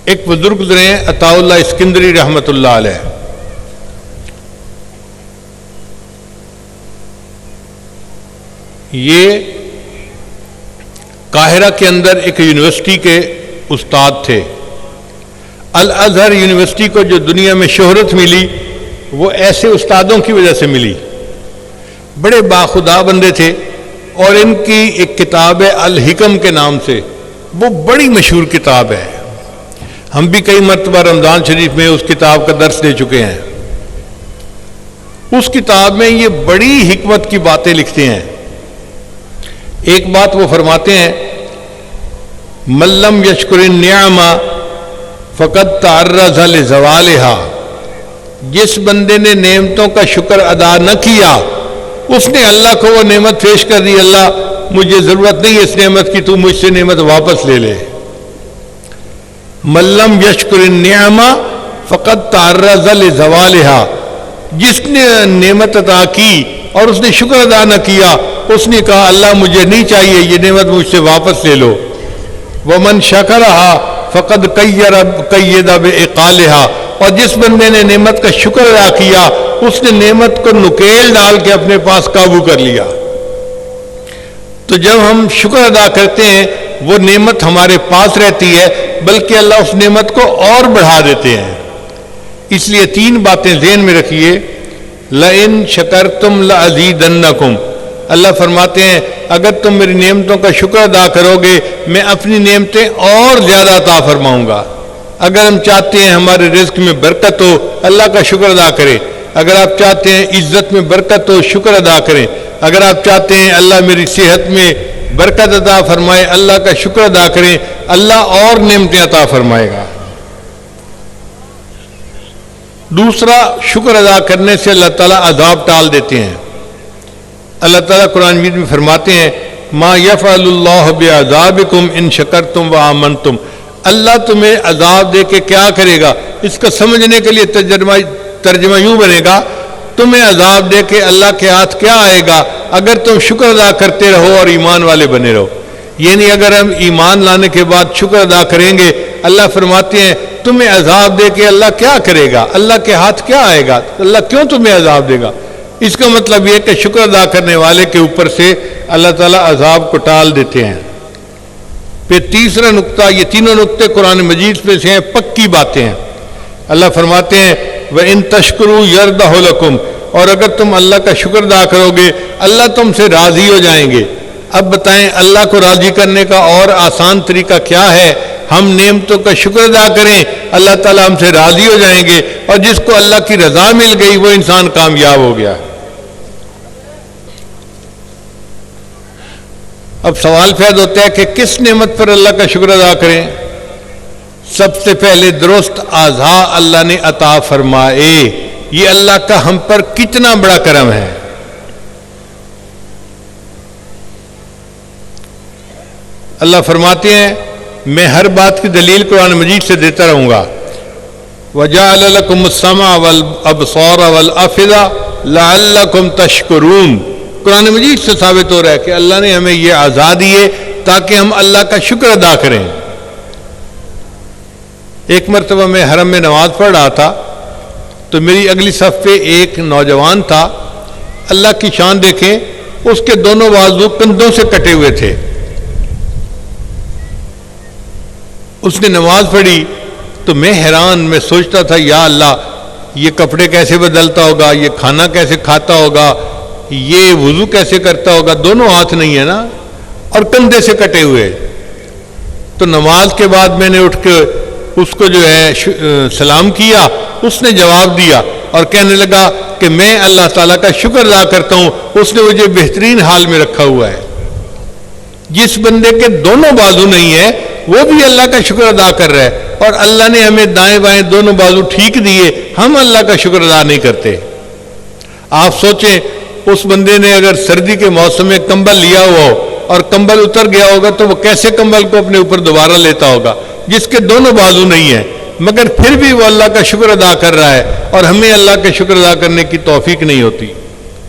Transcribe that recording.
ایک بزرگ گزرے ہیں عطاء اللہ اسکندری رحمۃ اللہ علیہ، یہ قاہرہ کے اندر ایک یونیورسٹی کے استاد تھے۔ الازہر یونیورسٹی کو جو دنیا میں شہرت ملی وہ ایسے استادوں کی وجہ سے ملی، بڑے باخدا بندے تھے، اور ان کی ایک کتاب ہے الحکم کے نام سے، وہ بڑی مشہور کتاب ہے، ہم بھی کئی مرتبہ رمضان شریف میں اس کتاب کا درس دے چکے ہیں۔ اس کتاب میں یہ بڑی حکمت کی باتیں لکھتے ہیں۔ ایک بات وہ فرماتے ہیں، من لم یشکر النعم فقد تعرض لزوالها، جس بندے نے نعمتوں کا شکر ادا نہ کیا اس نے اللہ کو وہ نعمت پیش کر دی، اللہ مجھے ضرورت نہیں اس نعمت کی، تو مجھ سے نعمت واپس لے لے۔ من لم یشکر النعم فقد تعرض لزوالها، جس نے نعمت عطا کی اور اس نے شکر ادا نہ کیا اس نے کہا اللہ مجھے نہیں چاہیے، یہ نعمت مجھ سے واپس لے لو۔ ومن شکرها فقد قید بعقالها، اور جس بندے نے نعمت کا شکر ادا کیا اس نے نعمت کو نکیل ڈال کے اپنے پاس قابو کر لیا۔ تو جب ہم شکر ادا کرتے ہیں وہ نعمت ہمارے پاس رہتی ہے، بلکہ اللہ اس نعمت کو اور بڑھا دیتے ہیں۔ اس لیے 3 باتیں ذہن میں رکھیے، لئن شکرتم لازیدنکم، اللہ فرماتے ہیں اگر تم میری نعمتوں کا شکر ادا کرو گے میں اپنی نعمتیں اور زیادہ عطا فرماؤں گا۔ اگر ہم چاہتے ہیں ہمارے رزق میں برکت ہو اللہ کا شکر ادا کریں، اگر آپ چاہتے ہیں عزت میں برکت ہو شکر ادا کریں، اگر آپ چاہتے ہیں اللہ میری صحت میں برکت عطا فرمائے اللہ کا شکر ادا کریں، اللہ اور نعمتیں عطا فرمائے گا۔ دوسرا، شکر ادا کرنے سے اللہ تعالیٰ عذاب ٹال دیتے ہیں۔ اللہ تعالیٰ قرآن مجید میں فرماتے ہیں ما یفعل اللہ بعذابکم ان شکرتم وآمنتم، اللہ تمہیں عذاب دے کے کیا کرے گا، اس کا سمجھنے کے لیے ترجمہ یوں بنے گا، تمہیں عذاب دے کے اللہ کے ہاتھ کیا آئے گا اگر تم شکر ادا کرتے رہو اور ایمان والے بنے رہو۔ یعنی اگر ہم ایمان لانے کے بعد شکر ادا کریں گے، اللہ فرماتے ہیں تمہیں عذاب دے کے اللہ کیا کرے گا، اللہ کے ہاتھ کیا آئے گا، اللہ کیوں تمہیں عذاب دے گا۔ اس کا مطلب یہ کہ شکر ادا کرنے والے کے اوپر سے اللہ تعالیٰ عذاب کو ٹال دیتے ہیں۔ پھر تیسرا نقطہ، یہ تینوں نقطے قرآن مجید میں سے ہیں، پکی باتیں ہیں۔ اللہ فرماتے ہیں وَإِن تَشْكُرُوا يَرْضَهُ لَكُمْ، اور اگر تم اللہ کا شکر ادا کرو گے اللہ تم سے راضی ہو جائیں گے۔ اب بتائیں اللہ کو راضی کرنے کا اور آسان طریقہ کیا ہے؟ ہم نعمتوں کا شکر ادا کریں، اللہ تعالیٰ ہم سے راضی ہو جائیں گے، اور جس کو اللہ کی رضا مل گئی وہ انسان کامیاب ہو گیا۔ اب سوال پیدا ہوتا ہے کہ کس نعمت پر اللہ کا شکر ادا کریں؟ سب سے پہلے درست اعضاء اللہ نے عطا فرمائے، یہ اللہ کا ہم پر کتنا بڑا کرم ہے۔ اللہ فرماتے ہیں میں ہر بات کی دلیل قرآن مجید سے دیتا رہوں گا۔ وَجَعَلَ لَكُمُ السَّمْعَ وَالْأَبْصَارَ وَالْأَفْئِدَةَ لَعَلَّكُمْ تَشْكُرُونَ، قرآن مجید سے ثابت ہو رہا ہے کہ اللہ نے ہمیں یہ آزادی دیے تاکہ ہم اللہ کا شکر ادا کریں۔ ایک مرتبہ میں حرم میں نماز پڑھ رہا تھا تو میری اگلی صف پہ ایک نوجوان تھا، اللہ کی شان دیکھیں اس کے دونوں بازو کندھوں سے کٹے ہوئے تھے۔ اس نے نماز پڑھی تو میں حیران، میں سوچتا تھا یا اللہ یہ کپڑے کیسے بدلتا ہوگا، یہ کھانا کیسے کھاتا ہوگا، یہ وضو کیسے کرتا ہوگا، دونوں ہاتھ نہیں ہے نا، اور کندھے سے کٹے ہوئے۔ تو نماز کے بعد میں نے اٹھ کے اس کو جو ہے سلام کیا، اس نے جواب دیا اور کہنے لگا کہ میں اللہ تعالیٰ کا شکر ادا کرتا ہوں، اس نے مجھے بہترین حال میں رکھا ہوا ہے۔ جس بندے کے دونوں بازو نہیں ہے وہ بھی اللہ کا شکر ادا کر رہا ہے، اور اللہ نے ہمیں دائیں بائیں دونوں بازو ٹھیک دیے، ہم اللہ کا شکر ادا نہیں کرتے۔ آپ سوچیں اس بندے نے اگر سردی کے موسم میں کمبل لیا ہوا ہو اور کمبل اتر گیا ہوگا تو وہ کیسے کمبل کو اپنے اوپر دوبارہ لیتا ہوگا، جس کے دونوں بازو نہیں ہیں، مگر پھر بھی وہ اللہ کا شکر ادا کر رہا ہے، اور ہمیں اللہ کا شکر ادا کرنے کی توفیق نہیں ہوتی۔